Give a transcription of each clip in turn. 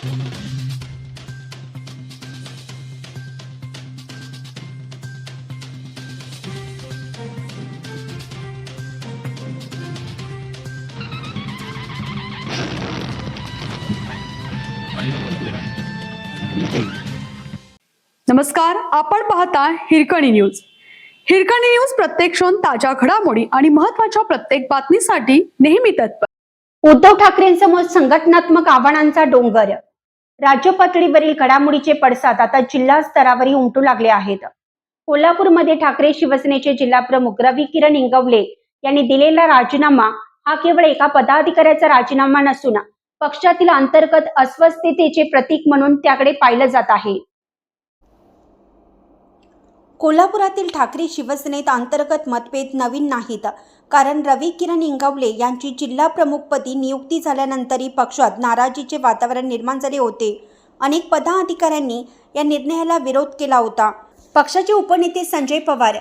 नमस्कार, आपण पाहता हिरकणी न्यूज. हिरकणी न्यूज प्रत्येक क्षण ताज्या घडामोडी आणि महत्त्वाच्या प्रत्येक बातमीसाठी नेहमी तत्पर. उद्धव ठाकरेंसमोर संघटनात्मक आव्हानांचा डोंगर. राज्य पातळीवरील घडामोडीचे पडसाद आता जिल्हा स्तरावरही उमटू लागले आहेत. कोल्हापूरमध्ये ठाकरे शिवसेनेचे जिल्हा प्रमुख रवी किरण इंगवले यांनी दिलेला राजीनामा हा केवळ एका पदाधिकाऱ्याचा राजीनामा नसून पक्षातील अंतर्गत अस्वस्थतेचे प्रतीक म्हणून त्याकडे पाहिलं जात आहे. कोल्हापुरातील ठाकरे शिवसेनेत अंतर्गत मतभेद नवीन नाहीत, कारण रवी किरण इंगवले यांची जिल्हा प्रमुखपदी नियुक्ती झाल्यानंतरही पक्षात नाराजीचे वातावरण निर्माण झाले होते. अनेक पदाधिकाऱ्यांनी या निर्णयाला विरोध केला होता. पक्षाचे उपनेते संजय पवार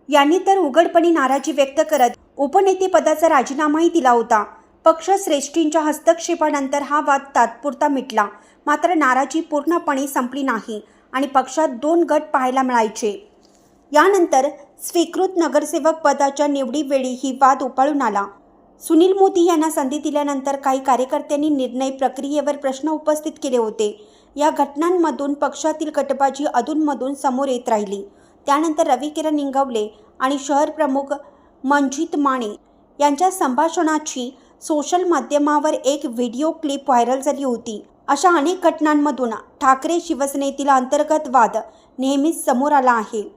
यांनी तर उघडपणे नाराजी व्यक्त करत उपनेतेपदाचा राजीनामाही दिला होता. पक्ष श्रेष्ठींच्या हस्तक्षेपानंतर हा वाद तात्पुरता मिटला, मात्र नाराजी पूर्णपणे संपली नाही आणि पक्षात दोन गट पाहायला मिळायचे. यानंतर स्वीकृत नगरसेवक पदाच्या निवडीवेळी ही वाद उफाळून आला. सुनील मोदी यांना संधी दिल्यानंतर काही कार्यकर्त्यांनी निर्णय प्रक्रियेवर प्रश्न उपस्थित केले होते. या घटनांमधून पक्षातील गटबाजी अधूनमधून समोर येत राहिली. त्यानंतर रवी किरण इंगवले आणि शहर प्रमुख मनजित माने यांच्या संभाषणाची सोशल माध्यमावर एक व्हिडिओ क्लिप व्हायरल झाली होती. अशा अनेक घटनांमधून ठाकरे शिवसेनेतील अंतर्गत वाद नेहमीच समोर आला आहे.